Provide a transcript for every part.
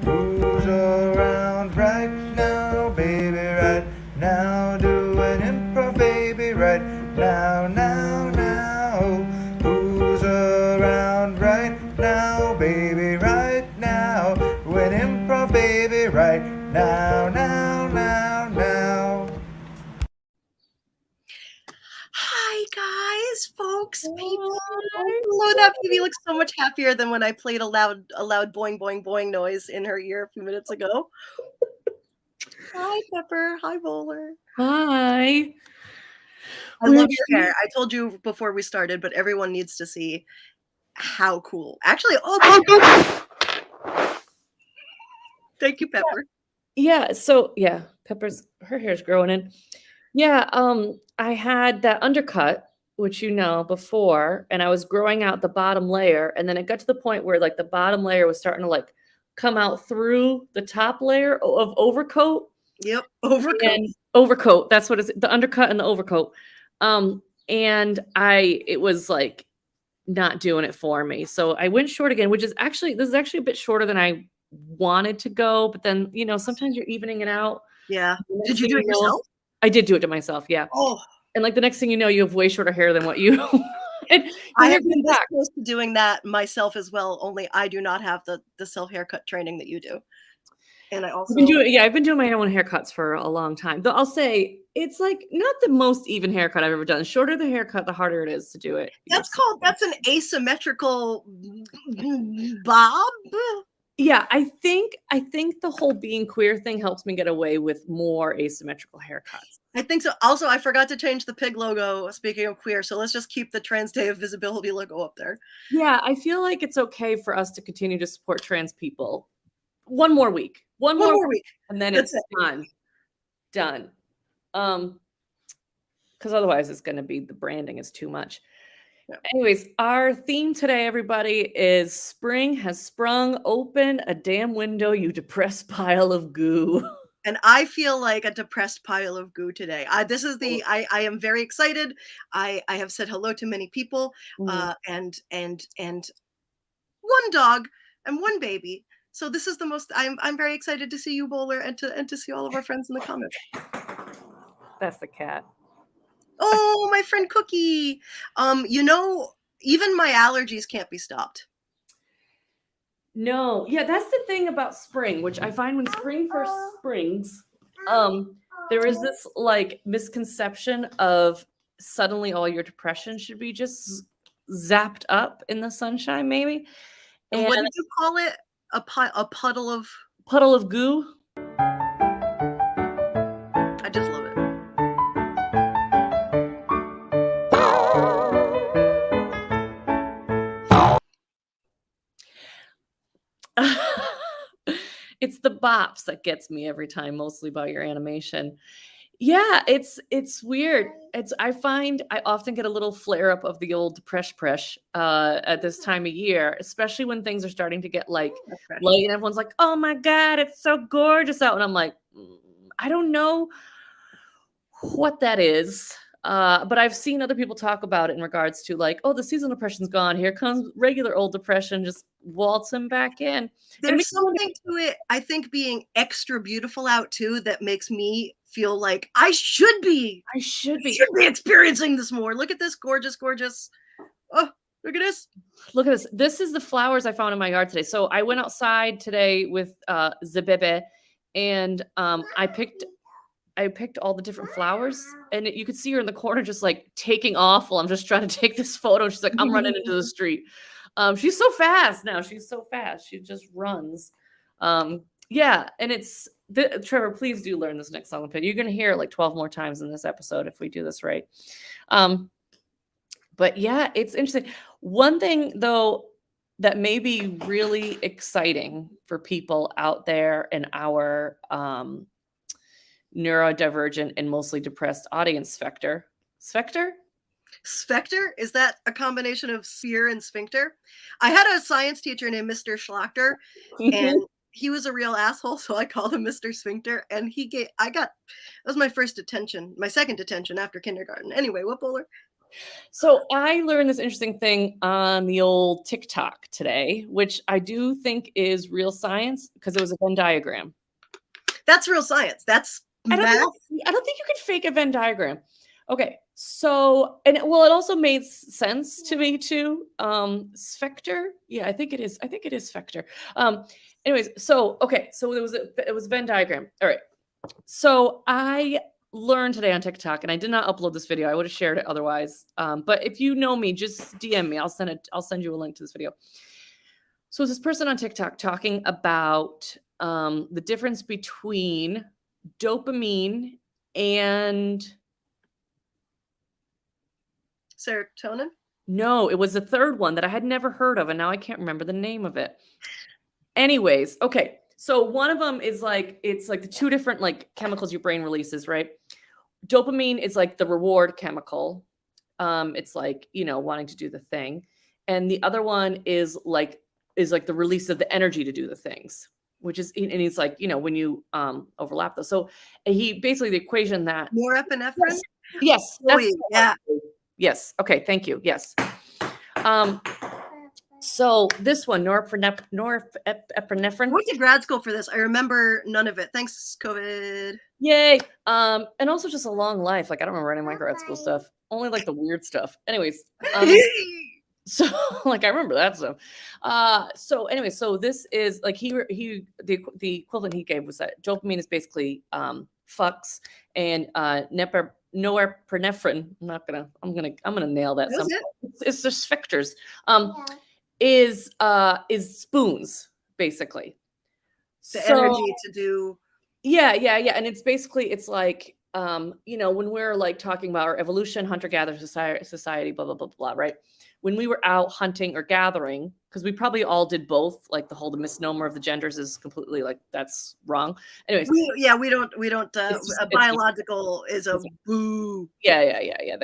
Who's around right now, baby, right now? Doing improv, baby, right now, now, now. Who's around right now, baby, right now? Doing improv, baby, right now, now, now, now. Hi guys, folks, people. Oh, that baby looks so much happier than when I played a loud boing boing boing noise in her ear a few minutes ago. Hi, Pepper. Hi, Bowler. Hi. I love your hair. I told you before we started, but everyone needs to see how cool. Actually, thank you, Pepper. Yeah, so yeah, her hair's growing in. Yeah, I had that undercut, which before, and I was growing out the bottom layer, and then it got to the point where like the bottom layer was starting to like come out through the top layer of overcoat. Yep, overcoat. And overcoat, that's what it's the undercut and the overcoat. And it was like not doing it for me. So I went short again, this is actually a bit shorter than I wanted to go, but then, sometimes you're evening it out. Yeah. Did you do it yourself? I did do it to myself, yeah. Oh. And like the next thing you know, you have way shorter hair than what you I have been this close to doing that myself as well, only I do not have the self haircut training that you do. And I also I've been doing my own haircuts for a long time. Though I'll say it's like not the most even haircut I've ever done. The shorter the haircut, the harder it is to do it. That's an asymmetrical bob. Yeah, I think the whole being queer thing helps me get away with more asymmetrical haircuts. I think so. Also, I forgot to change the pig logo, speaking of queer, so let's just keep the Trans Day of Visibility logo up there. Yeah, I feel like it's okay for us to continue to support trans people. One more week. One more week. And then it's done. Because otherwise it's going to be, the branding is too much. Yeah. Anyways, our theme today, everybody, is spring has sprung open a damn window, you depressed pile of goo. And I feel like a depressed pile of goo today. I am very excited. I have said hello to many people, and one dog and one baby. So this is the most. I'm very excited to see you, Bowler, and to see all of our friends in the comments. That's the cat. Oh, my friend Cookie. Even my allergies can't be stopped. No, yeah, that's the thing about spring, which I find when spring first springs, there is this like misconception of suddenly all your depression should be just zapped up in the sunshine, maybe. And what did you call it? A puddle of goo. I just love it. It's the bops that gets me every time, mostly about your animation. Yeah, it's weird. I find I often get a little flare up of the old depresh at this time of year, especially when things are starting to get like light and everyone's like, oh my God, it's so gorgeous out. And I'm like, I don't know what that is. But I've seen other people talk about it in regards to like, oh, the seasonal depression's gone. Here comes regular old depression, just waltzing back in. There's something to it, I think, being extra beautiful out too, that makes me feel like I should be experiencing this more. Look at this gorgeous. Oh, look at this. Look at this. This is the flowers I found in my yard today. So I went outside today with Zabebe, and I picked all the different flowers, and you could see her in the corner just like taking off while I'm just trying to take this photo. She's like, I'm running into the street. She's so fast now. She's so fast. She just runs. Yeah. And Trevor, please do learn this next song. You're going to hear it like 12 more times in this episode if we do this right. But yeah, it's interesting. One thing though, that may be really exciting for people out there in our, neurodivergent and mostly depressed audience specter. Spectre? Is that a combination of sphere and sphincter? I had a science teacher named Mr. Schlachter, and he was a real asshole, so I called him Mr. Sphincter, and that was my second detention after kindergarten. Anyway, what, Bowler? So I learned this interesting thing on the old TikTok today, which I do think is real science because it was a Venn diagram. That's real science. That's I don't math. think you can fake a Venn diagram. Okay, so it also made sense to me too. Spectre, yeah, I think it is. I think it is Spectre. Anyways, so okay, so it was a Venn diagram. All right, so I learned today on TikTok, and I did not upload this video. I would have shared it otherwise. But if you know me, just DM me. I'll send you a link to this video. So it's this person on TikTok talking about the difference between dopamine and Serotonin? no, it was the third one that I had never heard of, and now I can't remember the name of it. Anyways, okay. So one of them is like, it's like the two different like chemicals your brain releases, right? Dopamine is like the reward chemical. It's like, wanting to do the thing. And the other one is like the release of the energy to do the things, which is, and he's like, when you overlap those. So he basically, the equation that Norepinephrine? yes, yeah. Yes. Okay. Thank you. Yes. So this one, norepinephrine. I went to grad school for this. I remember none of it. Thanks, COVID. Yay. And also just a long life. Like I don't remember any of my grad school stuff. Only like the weird stuff. Anyways. So like I remember that stuff. So anyway, so this is like the equivalent he gave was that dopamine is basically fucks and norepinephrine. I'm gonna nail that. It's just vectors. Is spoons basically. The energy to do. Yeah. And it's basically, it's like, when we're like talking about our evolution, hunter-gatherer society, blah, blah, blah, blah, right? When we were out hunting or gathering, because we probably all did both, like the misnomer of the genders is completely like, that's wrong. Anyways. We don't, biological is a boo. Yeah.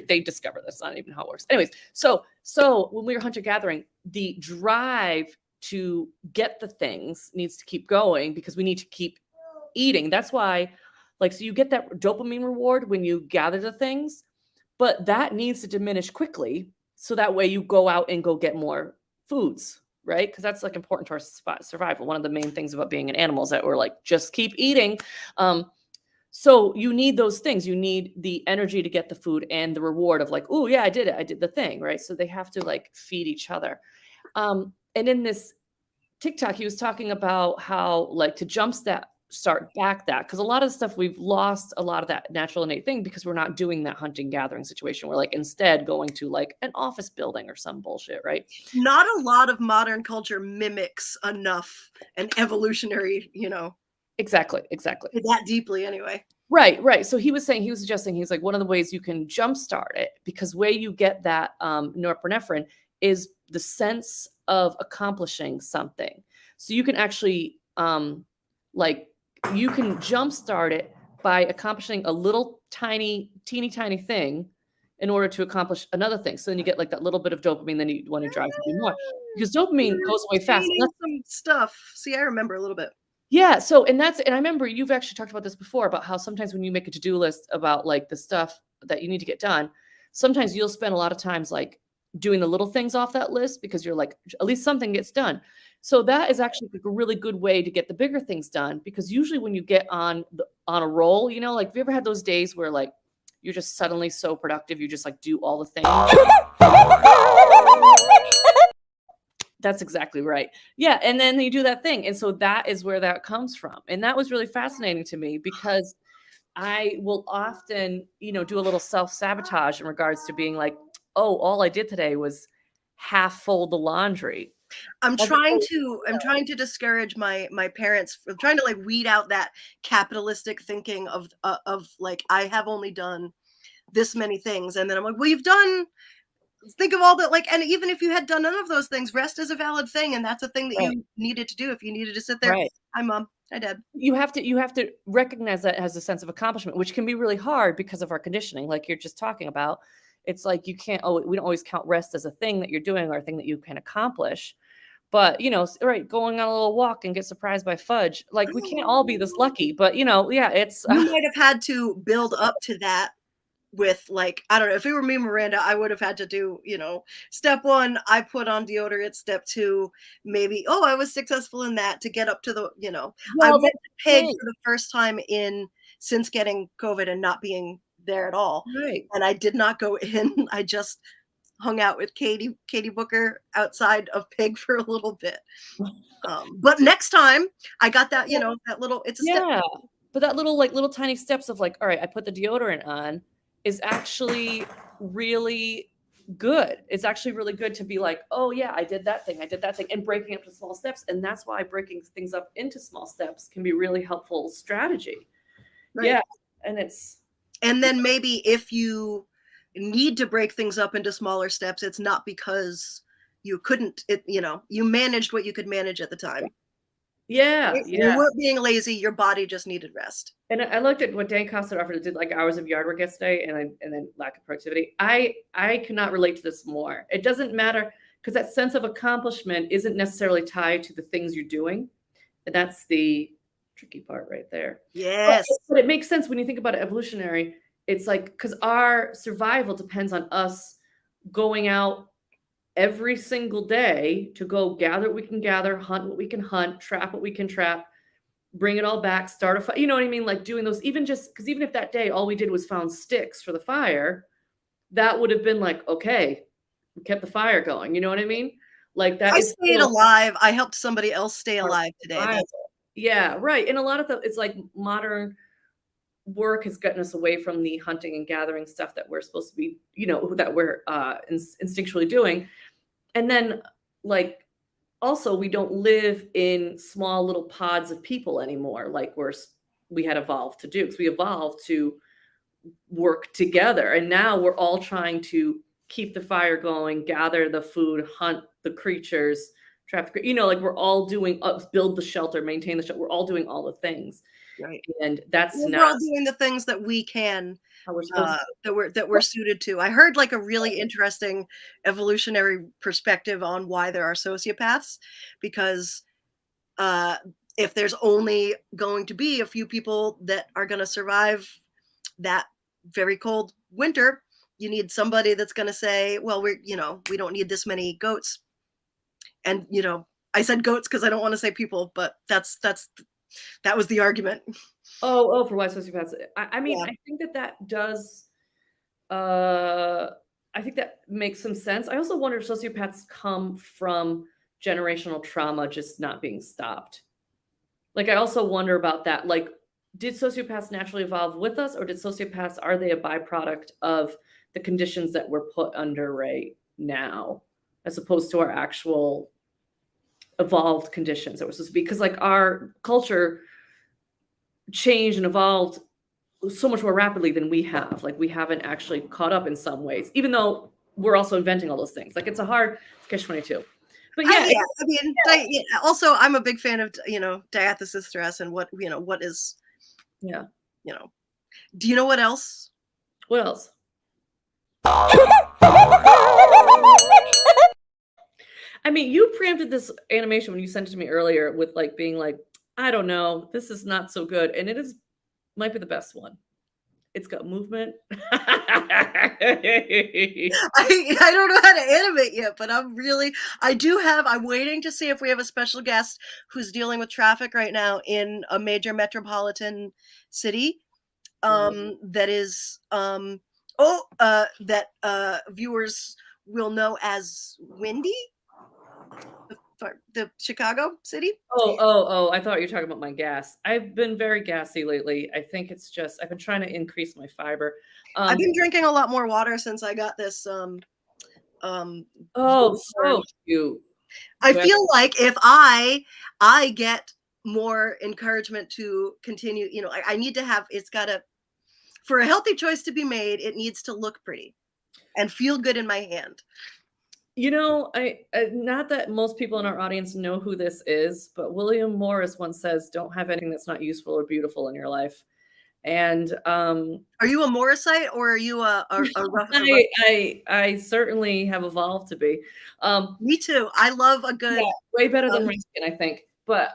They discover that's not even how it works. Anyways, so when we were hunter-gathering, the drive to get the things needs to keep going because we need to keep eating. That's why, like, so you get that dopamine reward when you gather the things, but that needs to diminish quickly. So that way you go out and go get more foods, right? Because that's like important to our survival. One of the main things about being an animal is that we're like, just keep eating. So you need those things. You need the energy to get the food and the reward of like, oh yeah, I did it. I did the thing, right? So they have to like feed each other. And in this TikTok, he was talking about how like to start back that, because a lot of the stuff we've lost a lot of that natural innate thing because we're not doing that hunting gathering situation. We're like instead going to like an office building or some bullshit, right? Not a lot of modern culture mimics enough an evolutionary, Exactly. That deeply anyway. Right. So he was suggesting, he's like, one of the ways you can jumpstart it, because where you get that norepinephrine is the sense of accomplishing something. So you can actually you can jumpstart it by accomplishing a little teeny tiny thing in order to accomplish another thing. So then you get like that little bit of dopamine, then you want to drive to do more because dopamine goes away fast. Some stuff. See, I remember a little bit. Yeah. So, and I remember you've actually talked about this before about how sometimes when you make a to-do list about like the stuff that you need to get done, sometimes you'll spend a lot of times like doing the little things off that list because you're like, at least something gets done. So that is actually like a really good way to get the bigger things done, because usually when you get on a roll, like, have you ever had those days where like you're just suddenly so productive, you just like do all the things? That's exactly right. Yeah. And then you do that thing. And so that is where that comes from. And that was really fascinating to me because I will often, do a little self-sabotage in regards to being like, oh, all I did today was half fold the laundry. I'm trying to discourage my parents from trying to like weed out that capitalistic thinking of like, I have only done this many things. And then I'm like, well, you've done, think of all that, like, and even if you had done none of those things, rest is a valid thing. And that's a thing that you needed to do. If you needed to sit there, hi mom, hi dad. You have to recognize that as a sense of accomplishment, which can be really hard because of our conditioning. Like you're just talking about, it's like, we don't always count rest as a thing that you're doing or a thing that you can accomplish. But, going on a little walk and get surprised by fudge. Like, we can't all be this lucky, but, it's... You might have had to build up to that with, like, I don't know, if it were me, Miranda, I would have had to do, step 1, I put on deodorant, step 2, maybe, oh, I was successful in that to get up to the, I Well, went that's to the Pig thing. for the first time since getting COVID and not being there at all. Right. And I did not go in. I just hung out with Katie Booker outside of Pig for a little bit. But next time I got that, that little, it's a step. Yeah. But that little tiny steps of like, all right, I put the deodorant on is actually really good. It's actually really good to be like, oh yeah, I did that thing, and breaking up to small steps. And that's why breaking things up into small steps can be really helpful strategy. Right. Yeah. And then maybe if you need to break things up into smaller steps, it's not because you couldn't, you managed what you could manage at the time. Yeah. You weren't being lazy, your body just needed rest. And I looked at what Dan Costa offered to do, like hours of yard work yesterday, and then lack of productivity. I cannot relate to this more. It doesn't matter, because that sense of accomplishment isn't necessarily tied to the things you're doing, and that's the tricky part right there. Yes. But it makes sense when you think about it evolutionary. It's like, because our survival depends on us going out every single day to go gather what we can gather, hunt what we can hunt, trap what we can trap, bring it all back, start a fire. You know what I mean? Like doing those, even if that day all we did was found sticks for the fire, that would have been like, okay, we kept the fire going. You know what I mean? Like that. I stayed alive. I helped somebody else stay alive today. Yeah, right. And a lot of it's like modern work has gotten us away from the hunting and gathering stuff that we're supposed to be, that we're instinctually doing. And then like, also, we don't live in small little pods of people anymore, like we had evolved to do, because we evolved to work together. And now we're all trying to keep the fire going, gather the food, hunt the creatures, trap the, like we're all doing, build the shelter, maintain the shelter. We're all doing all the things. Right. And that's we're all doing the things that we can, that we're suited to. I heard like a really interesting evolutionary perspective on why there are sociopaths, because if there's only going to be a few people that are going to survive that very cold winter, you need somebody that's going to say, well, we don't need this many goats. And I said goats because I don't want to say people, but that was the argument. Oh, for why sociopaths. I mean, yeah. I think that does, I think that makes some sense. I also wonder if sociopaths come from generational trauma just not being stopped. Like, I also wonder about that. Like, did sociopaths naturally evolve with us, or are they a byproduct of the conditions that we're put under right now, as opposed to our actual evolved conditions that we're supposed to be? Because like our culture changed and evolved so much more rapidly than we have. Like we haven't actually caught up in some ways, even though we're also inventing all those things. Like it's a hard catch-22. But also I'm a big fan of diathesis stress and what is. Yeah. Do you know what else? What else? I mean, you preempted this animation when you sent it to me earlier with like being like, I don't know, this is not so good. And might be the best one. It's got movement. I don't know how to animate yet, but I'm waiting to see if we have a special guest who's dealing with traffic right now in a major metropolitan city. That is, that viewers will know as Windy. The Chicago city. Oh! I thought you were talking about my gas. I've been very gassy lately. I think it's just I've been trying to increase my fiber. I've been drinking a lot more water since I got this. So cute. I feel like if I get more encouragement to continue, I need to have. It's got to, for a healthy choice to be made, it needs to look pretty and feel good in my hand. I not that most people in our audience know who this is, but William Morris once says, "Don't have anything that's not useful or beautiful in your life." And are you a Morrisite or are you a rough? I certainly have evolved to be. Me too. I love a good. Yeah, way better than Riskin, I think. But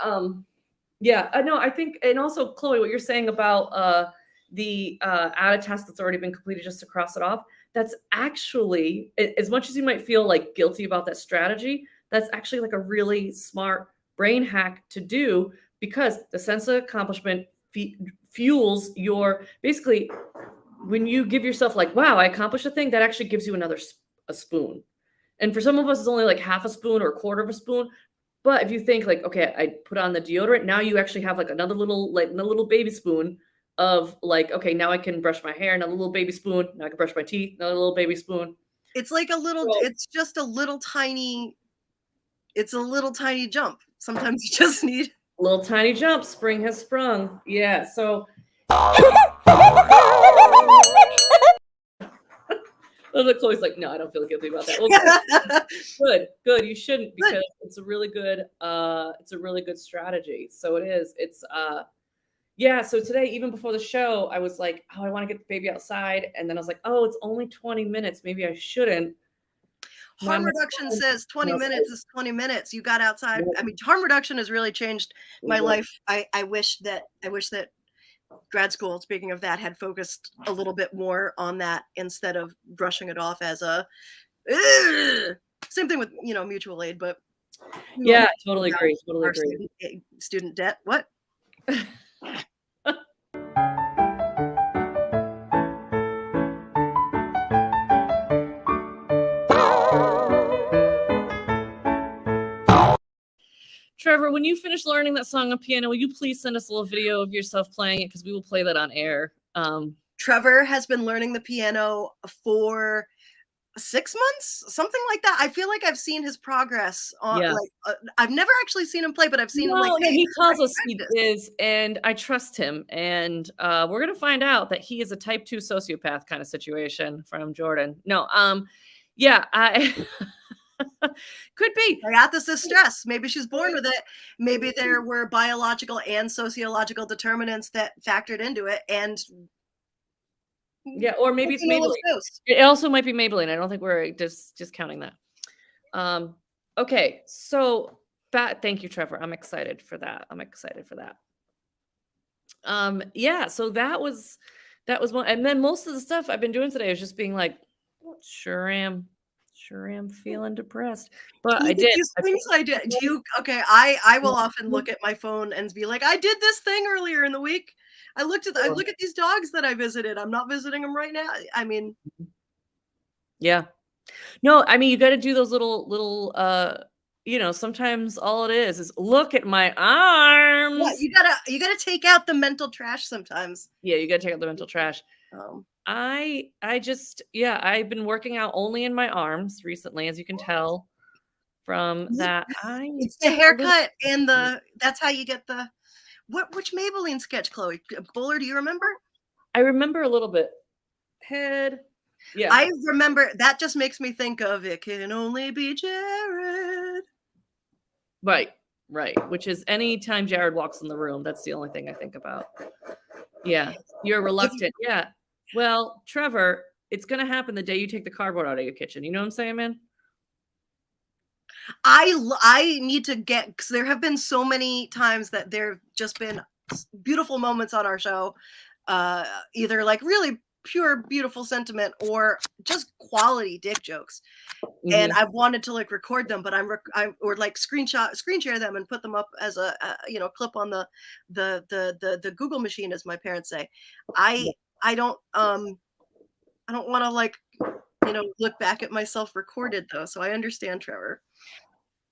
yeah, no, I think, and also Chloe, what you're saying about the add a task that's already been completed just to cross it off. That's actually, as much as you might feel like guilty about that strategy, that's actually like a really smart brain hack to do, because the sense of accomplishment fuels your, basically, when you give yourself like, wow, I accomplished a thing, that actually gives you a spoon. And for some of us, it's only like half a spoon or a quarter of a spoon. But if you think like, okay, I put on the deodorant, now you actually have like another little baby spoon of like, okay, now I can brush my hair, another little baby spoon, now I can brush my teeth, another little baby spoon. It's like it's just a little tiny jump. Sometimes you just need a little tiny jump. Spring has sprung. Yeah. So Chloe's like, no, I don't feel guilty about that. Well, good. You shouldn't, because it's a really good strategy. So it is. It's yeah. So today, even before the show, I was like, oh, I want to get the baby outside. And then I was like, oh, it's only 20 minutes. Maybe I shouldn't. Harm reduction says 20 minutes is 20 minutes. You got outside. I mean, harm reduction has really changed my life. I wish that grad school, speaking of that, had focused a little bit more on that instead of brushing it off as a same thing with, mutual aid, but yeah, totally agree. Student debt. What? Trevor, when you finish learning that song on piano, will you please send us a little video of yourself playing it? Because we will play that on air. Trevor has been learning the piano for 6 months, something like that. I feel like I've seen his progress. I've never actually seen him play, but I've seen him. Like, he tells us he is, and I trust him. And we're gonna find out that he is a type 2 sociopath kind of situation from Jordan. No, yeah, I. Could be. Hiatus is stress. Maybe she's born with it. Maybe there were biological and sociological determinants that factored into it. And yeah, or maybe it's Maybelline. It also might be Maybelline. I don't think we're just counting that. Okay, so thank you, Trevor. I'm excited for that. Yeah, so that was one. And then most of the stuff I've been doing today is just being like, sure am feeling depressed, but I did. Do you? Okay, I will often look at my phone and be like, I did this thing earlier in the week. I look at these dogs that I visited. I'm not visiting them right now. I mean, yeah, no, I mean, you got to do those little. Sometimes all it is look at my arms. Yeah, you gotta take out the mental trash sometimes. Yeah, you gotta take out the mental trash. I just, I've been working out only in my arms recently, as you can tell from that. It's the haircut and that's how you get the, which Maybelline sketch, Chloe? Bowler, do you remember? I remember a little bit. Head. Yeah. I remember, that just makes me think of It Can Only Be Jared. Right. Which is anytime Jared walks in the room, that's the only thing I think about. Yeah. You're reluctant. Yeah. Well, Trevor, it's going to happen the day you take the cardboard out of your kitchen. You know what I'm saying, man? I need to get, because there have been so many times that there have just been beautiful moments on our show, either like really pure, beautiful sentiment or just quality dick jokes. Mm-hmm. And I've wanted to like record them, but or like screen share them and put them up as a clip on the Google machine, as my parents say. I don't want to like, look back at myself recorded though. So I understand, Trevor.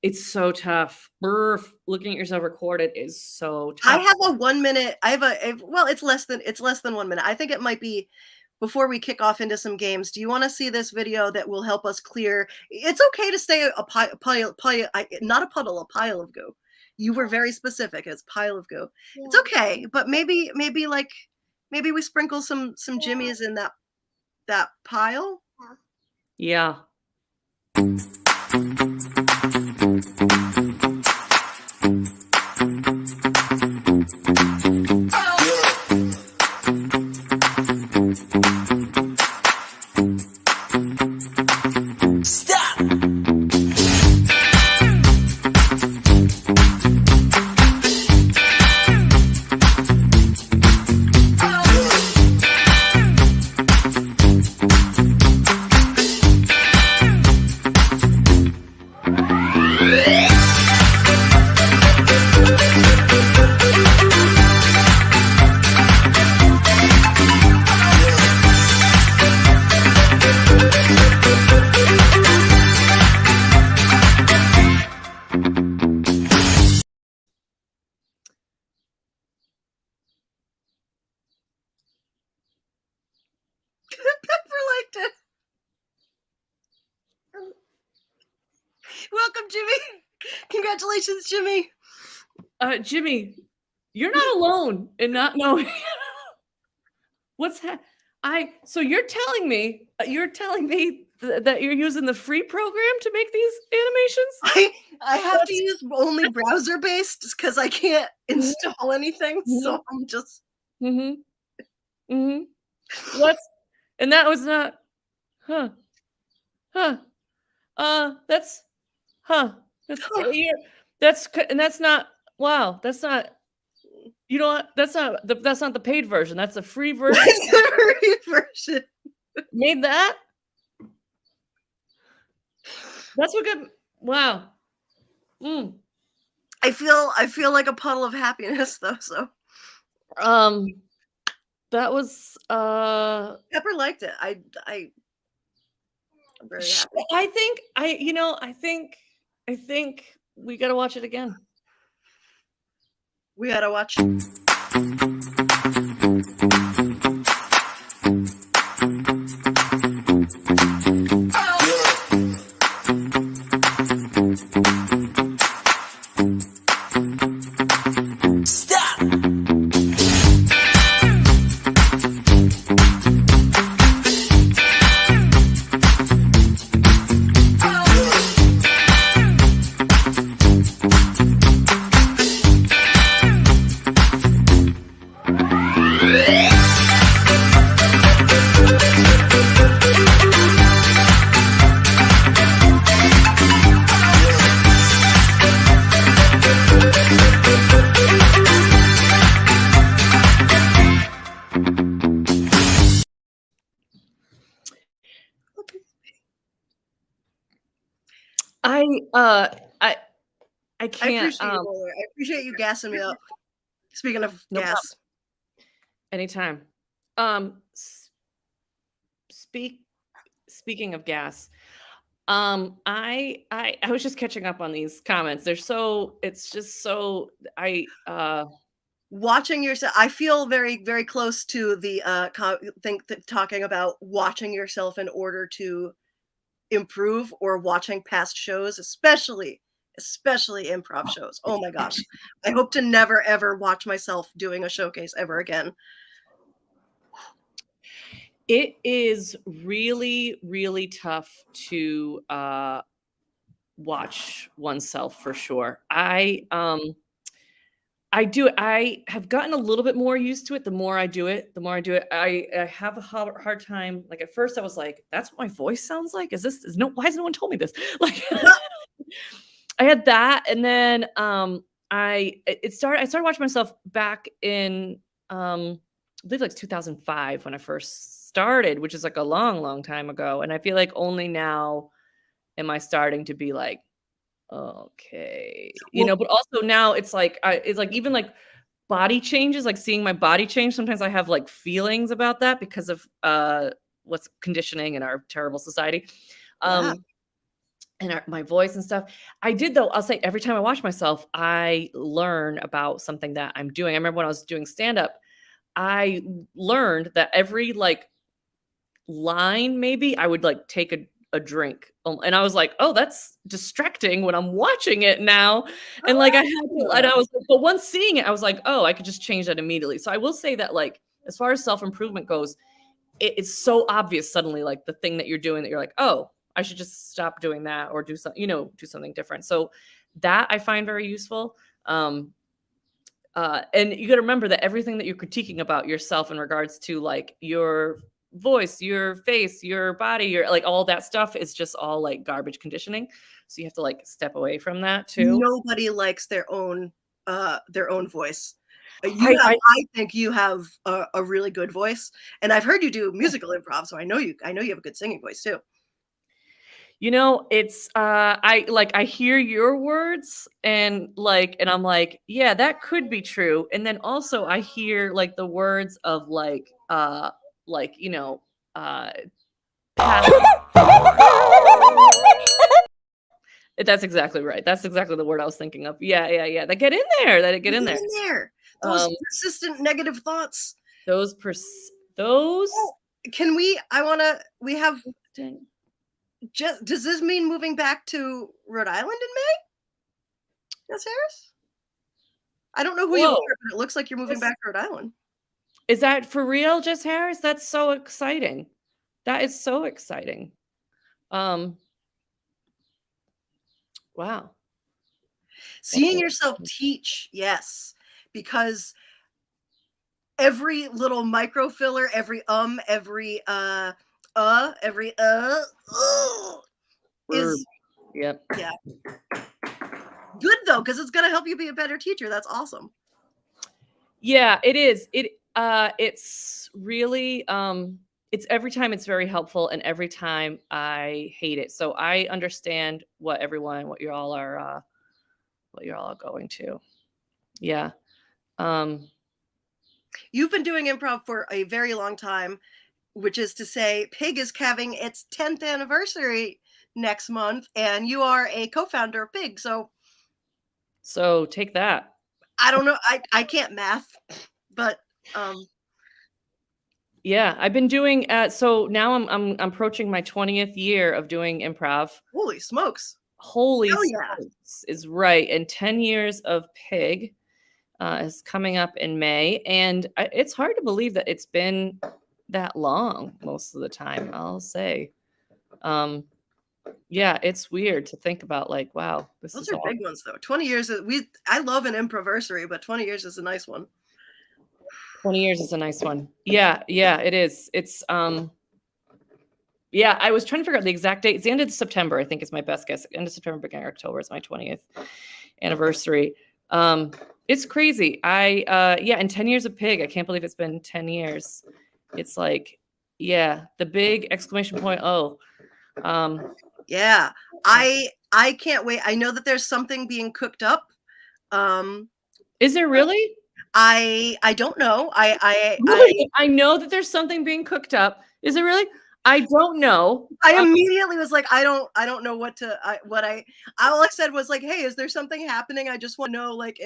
It's so tough. Looking at yourself recorded is so tough. I have a 1 minute. It's less than 1 minute. I think it might be before we kick off into some games. Do you want to see this video that will help us clear? It's okay to say a pile, not a puddle, a pile of goo. You were very specific as pile of goo. Yeah. It's okay, but maybe we sprinkle some jimmies in that pile. Yeah. Congratulations, Jimmy. Jimmy, you're not alone in not knowing. What's so you're telling me that you're using the free program to make these animations? I have to use only browser based because I can't install anything. So I'm just. And that was not. That's. That's not. Wow. That's not. You know, that's not the paid version. That's the free version. The free version. Made that. That's what good. Wow. I feel like a puddle of happiness though. So. That was. Pepper liked it. I'm very happy. I think we gotta watch it again. We gotta watch. I can't. I appreciate you gassing me up. Speaking of gas. Anytime. Speaking of gas, I was just catching up on these comments. It's just so watching yourself. I feel very, very close to the talking about watching yourself in order to improve, or watching past shows, especially improv shows. Oh my gosh. I hope to never ever watch myself doing a showcase ever again. It is really, really tough to watch oneself for sure. I have gotten a little bit more used to it. The more I do it, I have a hard time. Like at first I was like, that's what my voice sounds like. Why has no one told me this? Like I had that. And then I started watching myself back in, I believe like 2005 when I first started, which is like a long, long time ago. And I feel like only now am I starting to be like, okay, but also now it's like even like body changes, like seeing my body change. Sometimes I have like feelings about that because of what's conditioning in our terrible society, and my voice and stuff. I did though. I'll say every time I watch myself, I learn about something that I'm doing. I remember when I was doing stand up, I learned that every like line, maybe I would like take a drink, and I was like, oh, that's distracting when I'm watching it now. And like I was like, but once seeing it, I was like, oh, I could just change that immediately. So I will say that like as far as self-improvement goes, it's so obvious suddenly, like the thing that you're doing, that you're like, oh, I should just stop doing that or do something different. So that I find very useful. And you got to remember that everything that you're critiquing about yourself in regards to like your voice, your face, your body, your like all that stuff is just all like garbage conditioning. So you have to like step away from that too. Nobody likes their own voice. I think you have a really good voice, and I've heard you do musical improv, so I know you have a good singing voice too. It's I hear your words and I'm like, yeah, that could be true. And then also I hear like the words of that's exactly right. That's exactly the word I was thinking of. Yeah. That get in there. Those persistent negative thoughts. Those. Can we? We have. Does this mean moving back to Rhode Island in May? Jess Harris? I don't know who you Whoa. are, but it looks like you're moving back to Rhode Island. Is that for real, Jess Harris? That's so exciting. That is so exciting. Wow. Seeing yourself teach, yes, because every little micro filler, every every is Yep. yeah. Good though, because it's gonna help you be a better teacher. That's awesome. Yeah, it is. It's really it's every time it's very helpful, and every time I hate it. So I understand what you're all going to. Yeah. You've been doing improv for a very long time, which is to say, Pig is having its 10th anniversary next month, and you are a co-founder of Pig. So take that. I don't know. I can't math, but yeah, I've been doing. So now I'm approaching my 20th year of doing improv. Holy smokes! Holy yeah. smokes is right, and 10 years of Pig is coming up in May, and it's hard to believe that it's been that long most of the time, I'll say. Yeah, it's weird to think about, like, wow, Those are big ones though. 20 years I love an improversary, but 20 years is a nice one. 20 years is a nice one. Yeah, it is. It's yeah, I was trying to figure out the exact date. It's the end of September, I think is my best guess. End of September, beginning of October is my 20th anniversary. It's crazy. And 10 years of Pig. I can't believe it's been 10 years. It's like, yeah, the big exclamation point. Oh. Yeah. I can't wait. I know that there's something being cooked up. Is there really? I don't know. I know that there's something being cooked up. Is it really? I don't know. I immediately was like, I don't know what to. All I said was like, hey, is there something happening? I just want to know, like,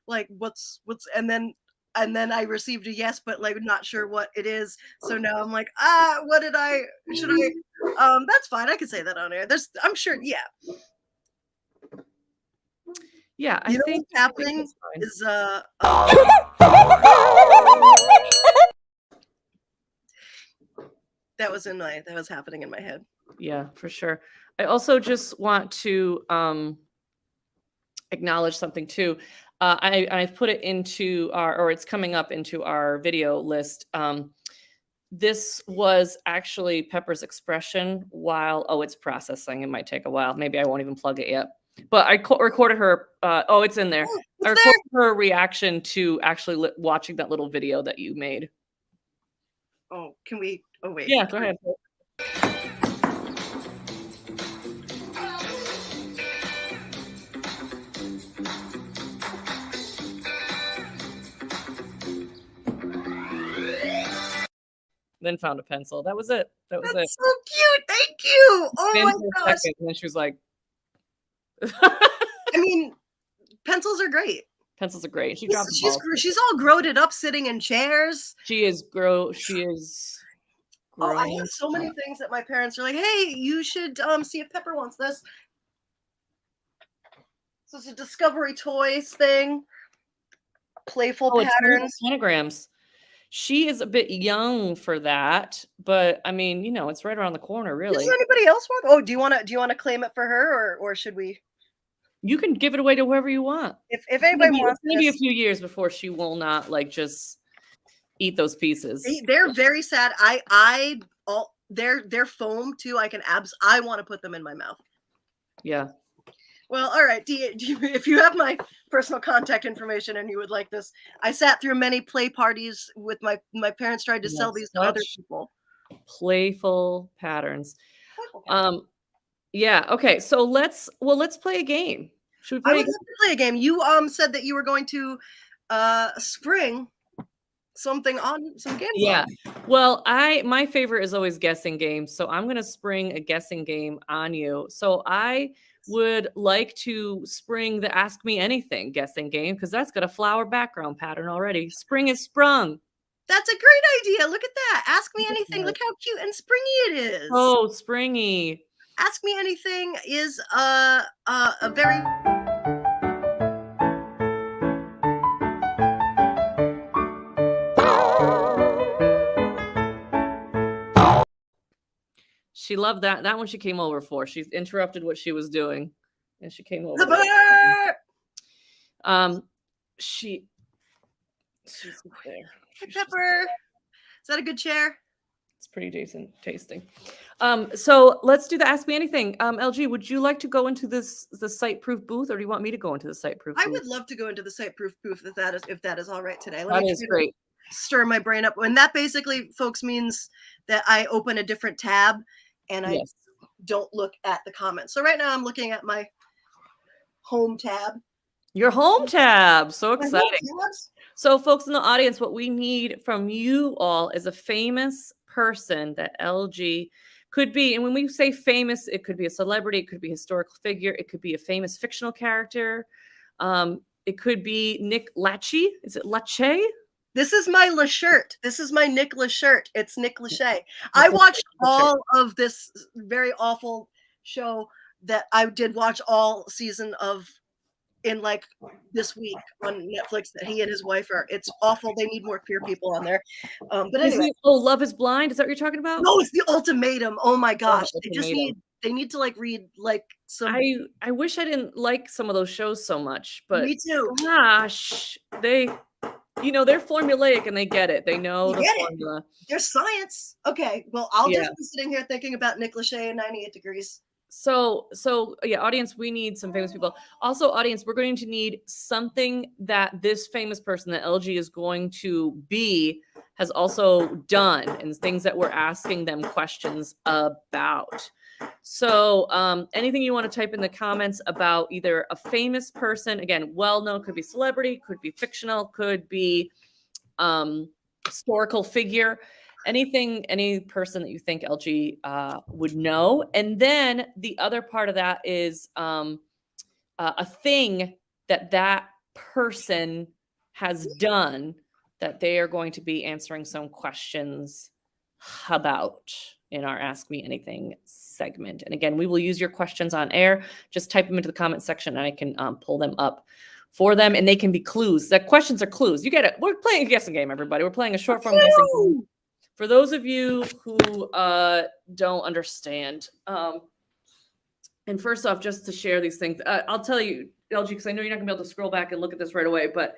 like what's, and then I received a yes, but like not sure what it is. So now I'm like, what did I? Should I? That's fine. I can say that on air. I'm sure. Yeah. Yeah, I think what's happening is that was happening in my head. Yeah, for sure. I also just want to acknowledge something too. I've put it into or it's coming up into our video list. This was actually Pepper's expression while, it's processing. It might take a while. Maybe I won't even plug it yet. But I recorded her. It's in there. I recorded her reaction to actually watching that little video that you made. Oh, can we? Oh, wait. Yeah, go ahead. Then found a pencil. That was it. That's so cute. Thank you. Oh my gosh. And then she was like, I mean, pencils are great. Pencils are great. She's all grown up sitting in chairs. She is grown. Oh, I have so many things that my parents are like, hey, you should see if Pepper wants this. So it's a Discovery Toys thing. Playful patterns. Monograms. She is a bit young for that, but I mean, it's right around the corner, really. Does anybody else want? Oh, do you want to claim it for her, or should we? You can give it away to whoever you want. If anybody wants, maybe a few years before she will not just eat those pieces. They're very sad. They're foam too. I want to put them in my mouth. Yeah. Well, all right. If you have my personal contact information and you would like this, I sat through many play parties with my parents tried to sell these to other people. Playful patterns. Yeah. Okay. So let's play a game. Should we play? I would love to play a game. You said that you were going to spring something on some games. Yeah. Well, my favorite is always guessing games. So I'm going to spring a guessing game on you. So I would like to spring the Ask Me Anything guessing game because that's got a flower background pattern already. Spring is sprung. That's a great idea. Look at that. Ask Me Anything. Look how cute and springy it is. Oh, springy. Ask Me Anything is a very She loved that. That one she came over for. She interrupted what she was doing, and she came over. She's there. Hey, Pepper. Is that a good chair? It's pretty decent tasting. So let's do the Ask Me Anything. LG, would you like to go into the site proof booth, or do you want me to go into the site proof booth? I would love to go into the site proof booth if that is all right today. That is great. Stir my brain up. And that basically, folks, means that I open a different tab and I don't look at the comments. So right now I'm looking at my home tab. Your home tab. So exciting. So folks in the audience, what we need from you all is a famous person that LG could be. And when we say famous, it could be a celebrity, it could be a historical figure, it could be a famous fictional character. It could be Nick Lachey. Is it Lachey? This is my shirt. This is my Nick shirt. It's Nick Lachey. I watched all of this very awful show that I did watch all season of in like this week on Netflix that he and his wife are. It's awful. They need more queer people on there. But anyway. Love is Blind. Is that what you're talking about? No, it's The Ultimatum. Oh my gosh. They need to like read like some. I wish I didn't like some of those shows so much, but me too. Gosh, they're formulaic and they get it. They know the formula. There's science. Okay. Well, I'll just be sitting here thinking about Nick Lachey and 98 Degrees. So yeah, audience, we need some famous people. Also, audience, we're going to need something that this famous person that LG is going to be has also done, and things that we're asking them questions about. So anything you want to type in the comments about either a famous person, again, well-known, could be celebrity, could be fictional, could be historical figure. Anything, any person that you think LG would know. And then the other part of that is a thing that person has done that they are going to be answering some questions about in our Ask Me Anything segment. And again, we will use your questions on air. Just type them into the comment section and I can pull them up for them, and they can be clues. The questions are clues. You get it. We're playing a guessing game, everybody. We're playing a short form guessing game. For those of you who don't understand, and first off, just to share these things, I'll tell you, LG, because I know you're not going to be able to scroll back and look at this right away, but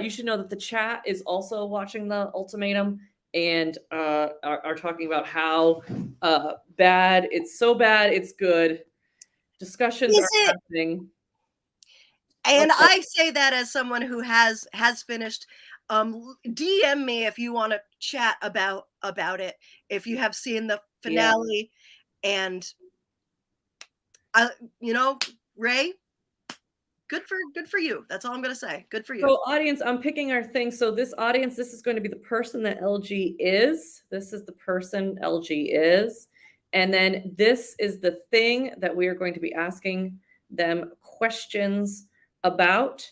you should know that the chat is also watching the Ultimatum and are talking about how bad, it's so bad, it's good. Discussions are happening. And I say that as someone who has finished. DM me if you want to chat about it, if you have seen the finale. And Ray, good for you. That's all I'm gonna say. Good for you. So audience, I'm picking our thing. So this audience, this is going to be the person that LG is. This is the person LG is. And then this is the thing that we are going to be asking them questions about.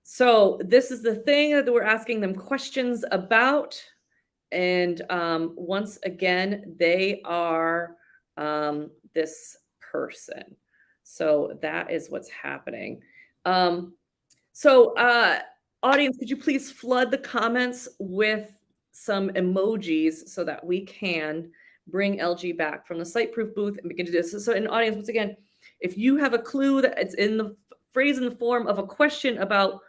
So this is the thing that we're asking them questions about. And once again, they are this person. So that is what's happening. So audience, could you please flood the comments with some emojis so that we can bring LG back from the site proof booth and begin to do this. So in audience, once again, if you have a clue that it's in the phrase in the form of a question about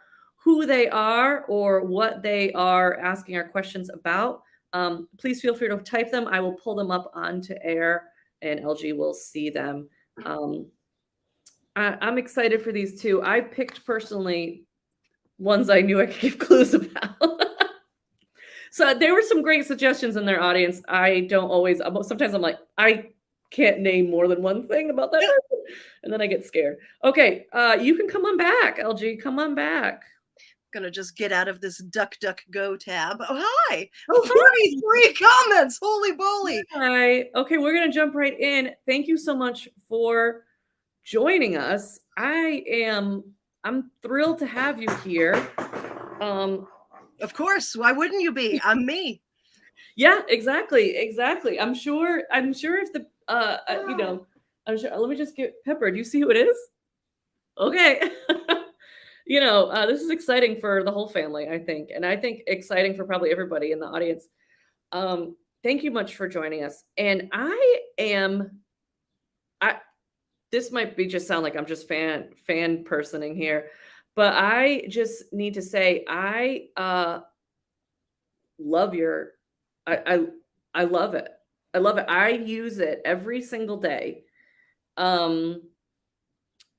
who they are or what they are asking our questions about, please feel free to type them. I will pull them up onto air and LG will see them. I'm excited for these two. I picked personally ones I knew I could give clues about. So there were some great suggestions in their audience. I don't always, sometimes I'm like, I can't name more than one thing about that person. And then I get scared. Okay, you can come on back, LG. Come on back. Gonna just get out of this DuckDuckGo tab. Oh, hi. Oh, 43 comments. Holy moly. Hi. Okay, we're gonna jump right in. Thank you so much for joining us. I'm thrilled to have you here. Of course. Why wouldn't you be? I'm me. Yeah, exactly. I'm sure if the I'm sure. Let me just get Pepper. Do you see who it is? Okay. This is exciting for the whole family, I think. And I think exciting for probably everybody in the audience. thank you much for joining us. And this might be just sound like I'm just fan personing here, but I just need to say I love your I I love it. I love it. I use it every single day. Um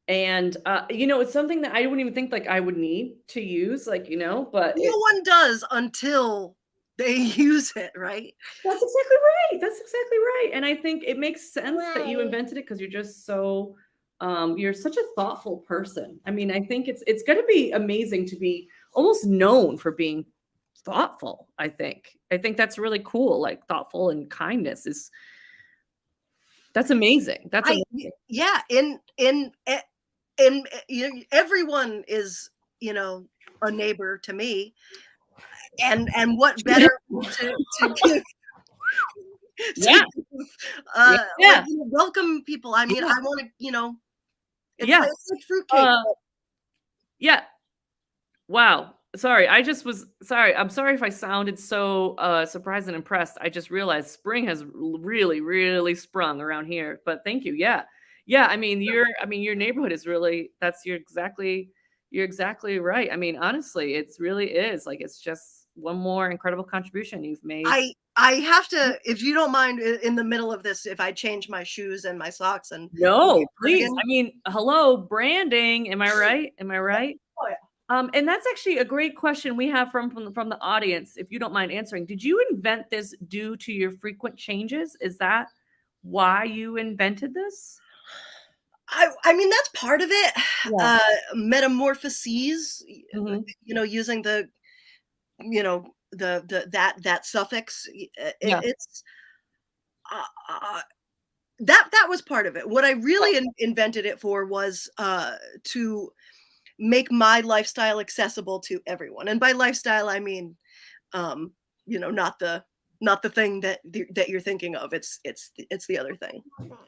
and it's something that I wouldn't even think like I would need to use, like, but No one does until they use it, right? that's exactly right. That's exactly right. And I think it makes sense that you invented it because you're just so you're such a thoughtful person. I mean, I think it's going to be amazing to be almost known for being thoughtful. I think that's really cool. Like thoughtful and kindness that's amazing. That's amazing. Yeah, everyone is, a neighbor to me, and what better to give Yeah. like, welcome people. I mean, I want to, it's Yeah. like fruitcake. Yeah. Wow. Sorry. Sorry. I'm sorry if I sounded so surprised and impressed. I just realized spring has really, really sprung around here. But thank you. Yeah. Yeah. I mean, your neighborhood is really, you're exactly right. I mean, honestly, it really is like, it's just one more incredible contribution you've made. I have to, if you don't mind, in the middle of this, if I change my shoes and my socks and No, please. I mean, hello, branding. Am I right? Am I right? Oh, yeah. And that's actually a great question we have from the audience, if you don't mind answering. Did you invent this due to your frequent changes? Is that why you invented this? I mean, that's part of it. Yeah. Metamorphoses, Mhm. using the, that suffix. Yeah. It's that was part of it. What I really invented it for was to make my lifestyle accessible to everyone. And by lifestyle, I mean, not the thing that you're thinking of. It's the other thing.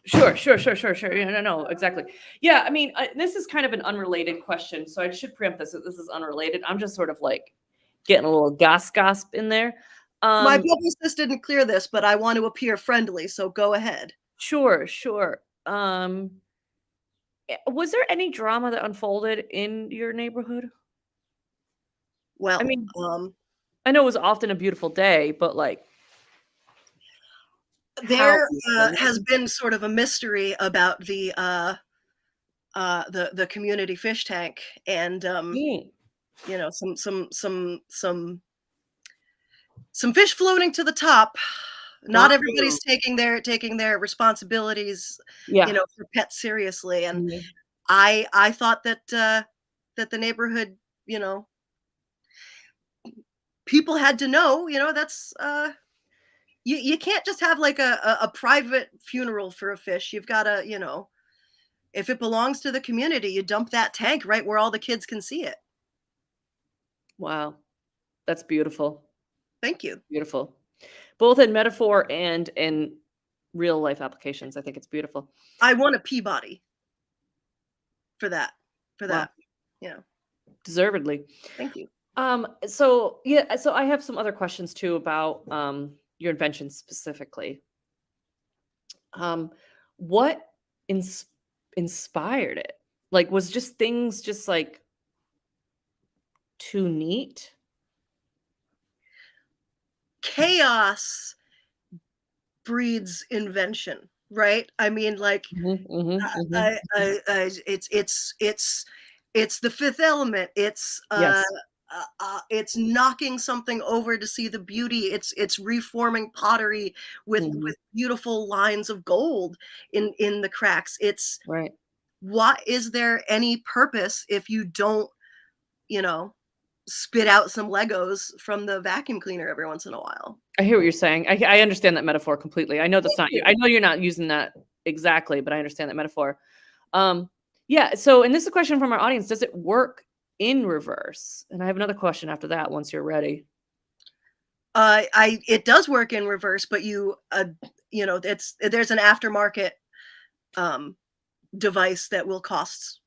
Sure. Yeah, no, exactly. Yeah, I mean, this is kind of an unrelated question, so I should preempt this. This is unrelated. I'm just sort of like getting a little gossip in there. My publicist didn't clear this, but I want to appear friendly, so go ahead. Sure. Was there any drama that unfolded in your neighborhood? Well, I mean, I know it was often a beautiful day, but like, there has been sort of a mystery about the community fish tank, and some fish floating to the top. Not everybody's taking their responsibilities, for pets seriously, and I thought that the neighborhood, people had to know, that's you can't just have like a private funeral for a fish. You've got to, if it belongs to the community, you dump that tank right where all the kids can see it. Wow. That's beautiful. Thank you. Beautiful. Both in metaphor and in real life applications. I think it's beautiful. I won a Peabody for that. Wow. Yeah. Deservedly. Thank you. So I have some other questions too about your invention specifically. What inspired it? Like, was just things just like too neat? Chaos breeds invention, right? I mean, like, it's the fifth element. It's Yes. it's knocking something over to see the beauty. It's reforming pottery with beautiful lines of gold in the cracks. It's right. What is there any purpose if you don't, spit out some Legos from the vacuum cleaner every once in a while? I hear what you're saying. I understand that metaphor completely. I know that's not you. I know you're not using that exactly, but I understand that metaphor. Yeah. So, and this is a question from our audience: does it work in reverse? And I have another question after that. Once you're ready. It does work in reverse, but there's an aftermarket device that will cost,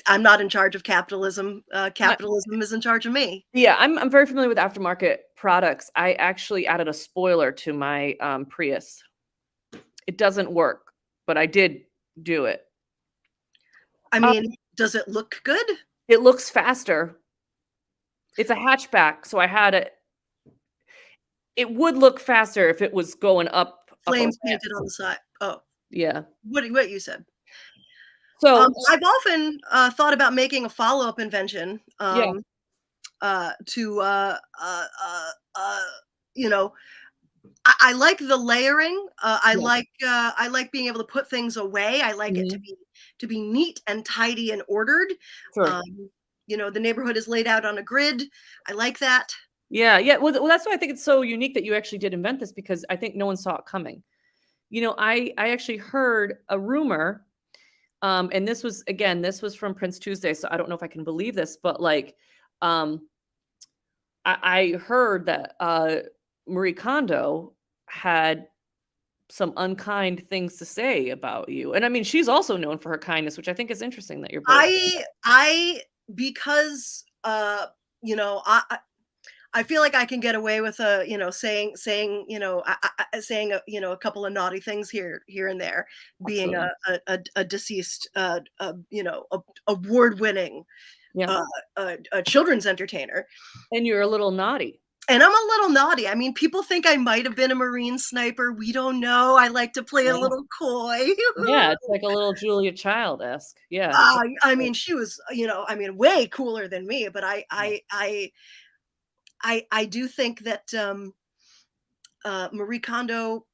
I'm not in charge of capitalism. Capitalism is in charge of me. Yeah, I'm very familiar with aftermarket products. I actually added a spoiler to my Prius. It doesn't work, but I did do it. I mean, does it look good? It looks faster. It's a hatchback, so I had it. It would look faster if it was going up. Flames painted on the side. Oh, yeah. What you said. So I've often thought about making a follow-up invention. yeah. I like the layering. I Yeah. like being able to put things away. I like it Mhm. to be neat and tidy and ordered. Sure. The neighborhood is laid out on a grid. I like that. Yeah, yeah. Well, that's why I think it's so unique that you actually did invent this, because I think no one saw it coming. I actually heard a rumor, and this was from Prince Tuesday, so I don't know if I can believe this, but like, I heard that Marie Kondo had some unkind things to say about you, and I mean, she's also known for her kindness, which I think is interesting that you're both. Because I feel like I can get away with saying a couple of naughty things here and there, being a deceased award-winning Yeah. a children's entertainer. And you're a little naughty. And I'm a little naughty. I mean, people think I might have been a Marine sniper. We don't know. I like to play a little coy. Yeah, it's like a little Julia Child-esque. Yeah. I mean, she was, way cooler than me. But I do think that Marie Kondo,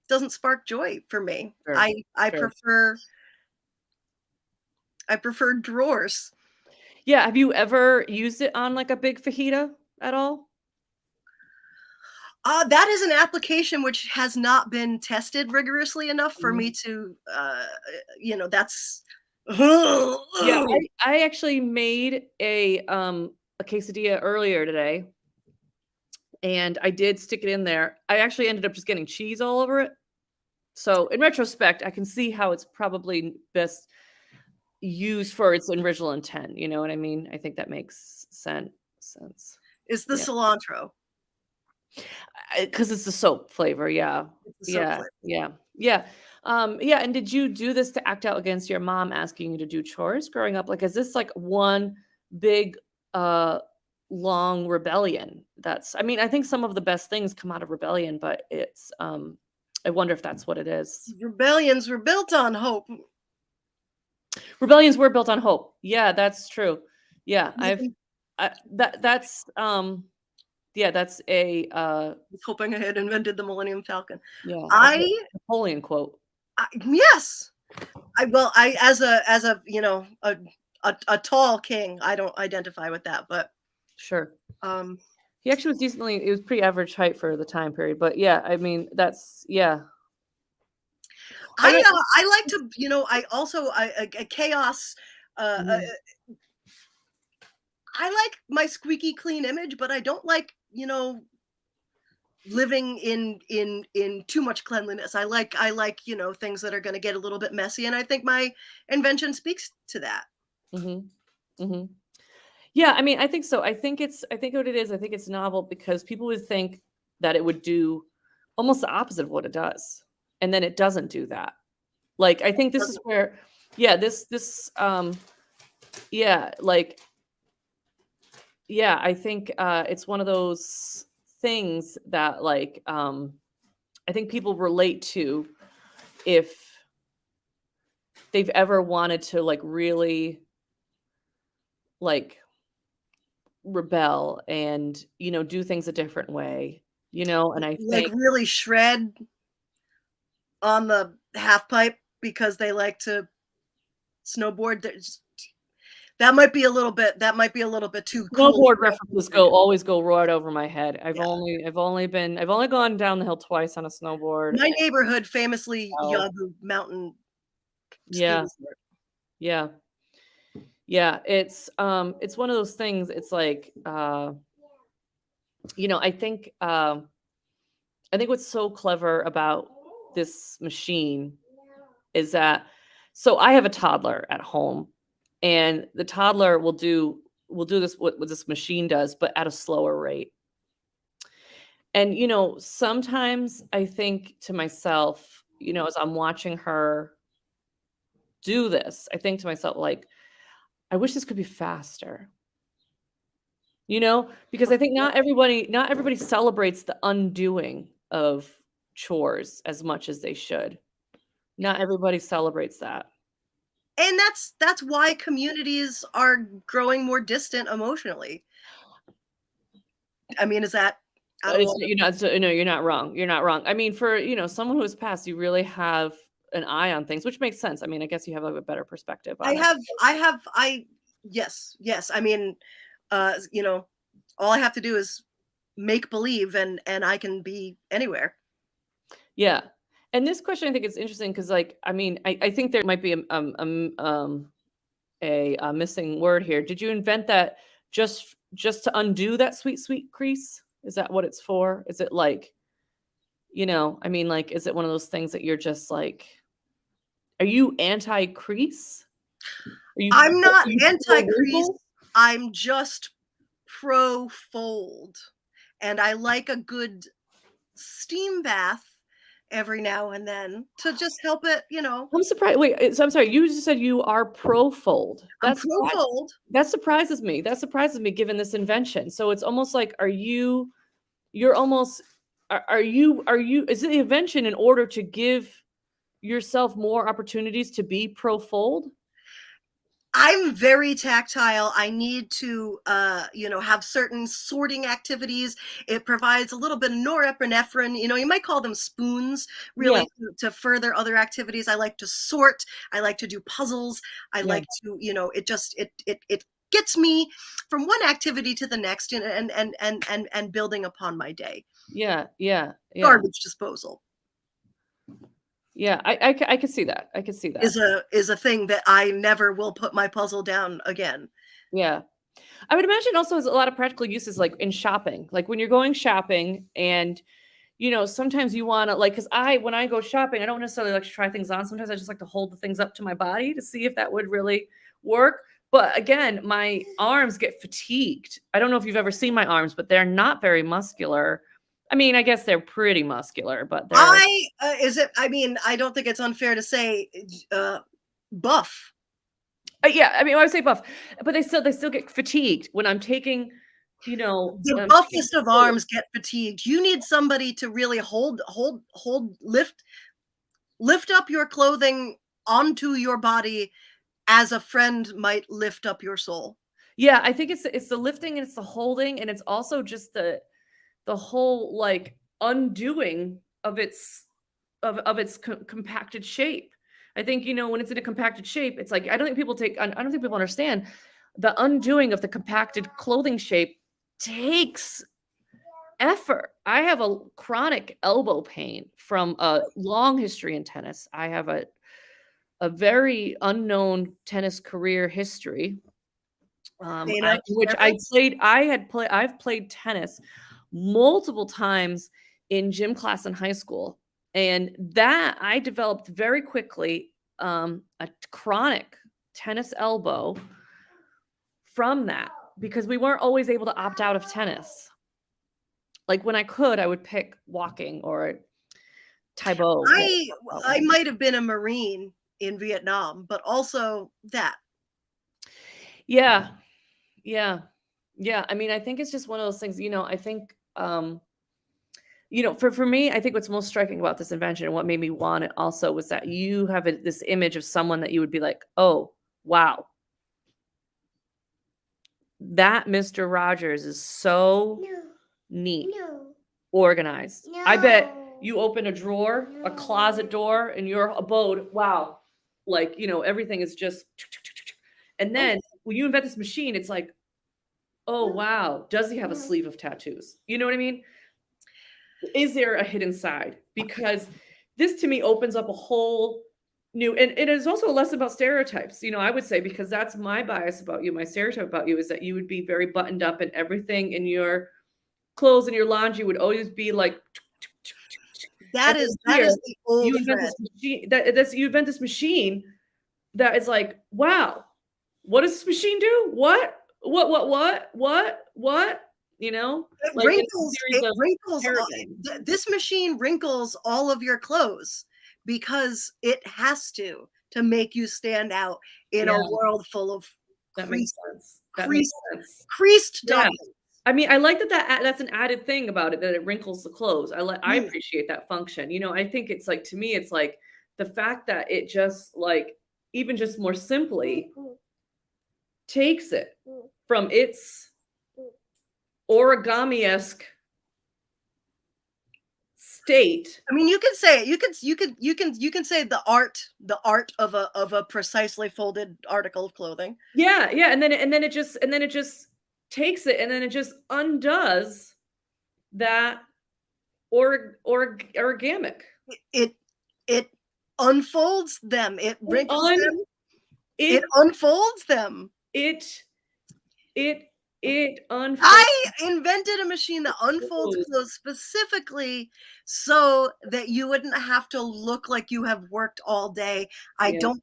doesn't spark joy for me. Sure, I sure. prefer drawers. Yeah, have you ever used it on like a big fajita at all? That is an application which has not been tested rigorously enough for me to, that's. Yeah, I actually made a quesadilla earlier today, and I did stick it in there. I actually ended up just getting cheese all over it. So in retrospect, I can see how it's probably best used for its original intent. You know what I mean? I think that makes sense. It's the cilantro. Because it's the soap flavor, yeah. It's the soap flavor. Yeah. Yeah. And did you do this to act out against your mom asking you to do chores growing up? Like, is this like one big, long rebellion? I think some of the best things come out of rebellion, but it's, I wonder if that's what it is. Rebellions were built on hope. Rebellions were built on hope. Yeah, that's true. Yeah, that's a I was hoping I had invented the Millennium Falcon. Yeah, I Napoleon quote. Yes. As a tall king, I don't identify with that, but sure. He actually was it was pretty average height for the time period, but yeah, I mean, that's, yeah. I like to, I also, a chaos, I like my squeaky clean image, but I don't like, living in too much cleanliness. I like, things that are going to get a little bit messy. And I think my invention speaks to that. Yeah, I mean, I think so. I think what it is, I think it's novel because people would think that it would do almost the opposite of what it does. And then it doesn't do that. Like, I think this is where, I think it's one of those things that like, I think people relate to if they've ever wanted to like really like rebel and, do things a different way, and I think really shred on the half pipe because they like to snowboard. That might be a little bit too cool. Snowboard references always go right over my head. I've only gone down the hill twice on a snowboard. My neighborhood famously Yabu Mountain. Yeah. It's one of those things. It's like, I think what's so clever about this machine is that So I have a toddler at home, and the toddler will do this what this machine does, but at a slower rate. And sometimes I think to myself, as I'm watching her do this, I think to myself, like, I wish this could be faster. Because I think not everybody celebrates the undoing of chores as much as they should. Not everybody celebrates that. And that's why communities are growing more distant emotionally. I mean, is that out of It's all? no, you're not wrong. You're not wrong. I mean, for, someone who has passed, you really have an eye on things, which makes sense. I mean, I guess you have like a better perspective on it. Yes, yes. I mean, all I have to do is make believe, and I can be anywhere. Yeah. And this question, I think it's interesting because, like, I mean, I think there might be a missing word here. Did you invent that just to undo that sweet, sweet crease? Is that what it's for? Is it like, I mean, like, is it one of those things that you're just like, are you anti-crease? I'm not are you anti-crease. pro-wrinkle? I'm just pro fold, and I like a good steam bath every now and then to just help it. I'm surprised. Wait, so I'm sorry. You just said you are pro-fold. I'm pro fold. That surprises me. That surprises me given this invention. So it's almost like, you're almost, is it the invention in order to give yourself more opportunities to be pro-fold? I'm very tactile. I need to, have certain sorting activities. It provides a little bit of norepinephrine. You might call them spoons, really, Yeah. to further other activities. I like to sort. I like to do puzzles. I Yeah. like to, it gets me from one activity to the next, and building upon my day. Yeah. Yeah. Yeah. Garbage disposal Yeah. I could see that. I could see that. is a thing that I never will put my puzzle down again. Yeah. I would imagine also has a lot of practical uses, like in shopping, like when you're going shopping and, sometimes you want to, like, because when I go shopping, I don't necessarily like to try things on. Sometimes I just like to hold the things up to my body to see if that would really work. But again, my arms get fatigued. I don't know if you've ever seen my arms, but they're not very muscular. I mean, I guess they're pretty muscular, but they're I mean, I don't think it's unfair to say, buff. yeah. I mean, I would say buff, but they still get fatigued when I'm taking, The buffest of arms get fatigued. You need somebody to really lift up your clothing onto your body as a friend might lift up your soul. Yeah, I think it's the lifting and it's the holding, and it's also just the whole, like, undoing of its compacted shape. I think, when it's in a compacted shape, it's like, I don't think people understand the undoing of the compacted clothing shape takes effort. I have a chronic elbow pain from a long history in tennis. I have a very unknown tennis career history. I've played tennis multiple times in gym class in high school, and that I developed very quickly a chronic tennis elbow from that, because we weren't always able to opt out of tennis. Like when I could, I would pick walking or Taibo. I might have been a Marine in Vietnam, but also that. Yeah. Yeah. Yeah. I mean, I think it's just one of those things, I think, for me, I think what's most striking about this invention and what made me want it also was that you have this image of someone that you would be like, oh, wow. That Mr. Rogers is so neat, organized. I bet you open a drawer, a closet door in your abode. Wow. Like, everything is just, and then when you invent this machine, it's like, oh, wow. Does he have a sleeve of tattoos? You know what I mean? Is there a hidden side? Because this to me opens up a whole new, and it is also a lesson about stereotypes, I would say, because that's my bias about you. My stereotype about you is that you would be very buttoned up, and everything in your clothes and your laundry would always be like, that is the old you invent this machine that is like, wow, what does this machine do? What? You know, It like it's a wrinkles. series It of wrinkles. paradigms. This machine wrinkles all of your clothes because it has to make you stand out in a Yeah. world full of That makes creased, sense. That makes sense. creased Yeah. dumplings. I mean, I like that's an added thing about it, that it wrinkles the clothes. I appreciate that function. You know, I think it's like, to me, it's like the fact that it just like, even just more simply takes it from its origami-esque state. I mean, you can say it. You can say the art of a precisely folded article of clothing. Yeah, yeah, and then it just takes it, and then it just undoes that origamic. It unfolds them. It wrinkles them. It It unfolds them. It unfolds. I invented a machine that unfolds clothes specifically so that you wouldn't have to look like you have worked all day. Yeah.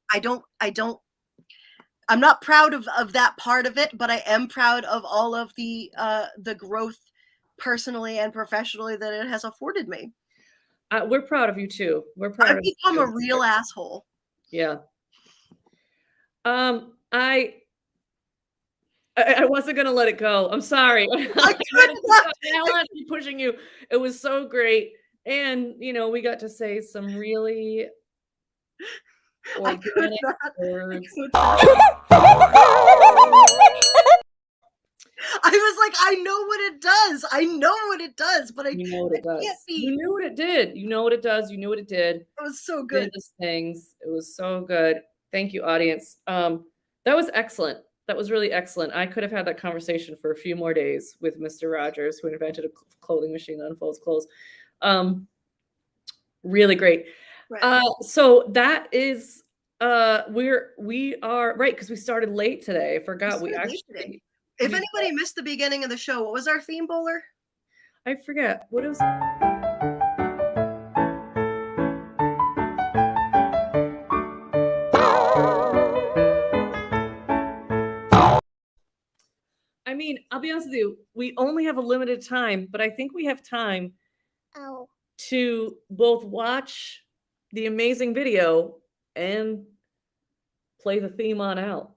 I'm not proud of that part of it, but I am proud of all of the growth personally and professionally that it has afforded me. We're proud of you too. We're proud I've of you become too. a real asshole. Yeah. I wasn't gonna let it go. I'm sorry. I couldn't keep pushing you. It was so great, and you know, we got to say some really organic words. I was like, I know what it does. I know what it does, but You know what it does. can't be. You knew what it did. You know what it does. You knew what it did. It was so good. Did these things. It was so good. Thank you, audience. That was excellent. That was really excellent. I could have had that conversation for a few more days with Mr. Rogers, who invented a clothing machine that unfolds clothes. Really great. Right. So that is we are right, because we started late today. I forgot we actually. If anybody missed the beginning of the show, what was our theme, Bowler? I forget. What is? I mean, I'll be honest with you, we only have a limited time, but I think we have time to both watch the amazing video and play the theme on out.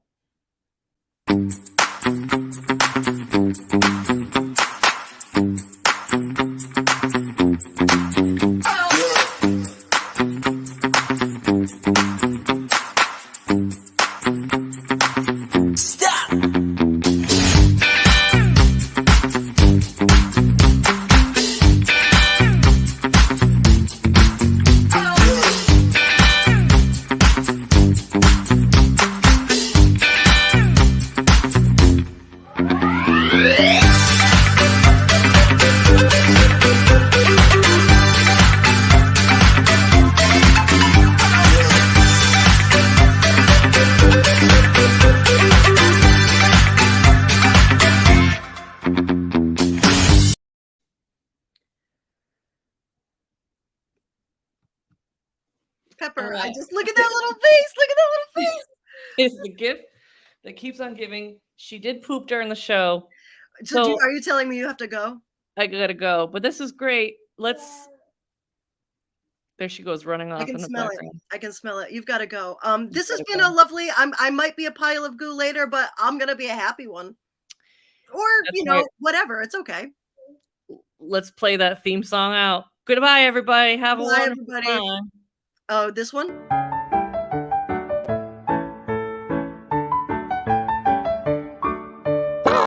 Pepper, I just look at that little face. Look at that little face. It's the gift that keeps on giving. She did poop during the show. So are you telling me you have to go? I gotta go, but this is great. There she goes, running off. I can in the smell background. it. I can smell it. You've got to go. This has been a lovely. I might be a pile of goo later, but I'm gonna be a happy one. Or whatever. It's okay. Let's play that theme song out. Goodbye, everybody. Have a wonderful time. Oh, this one?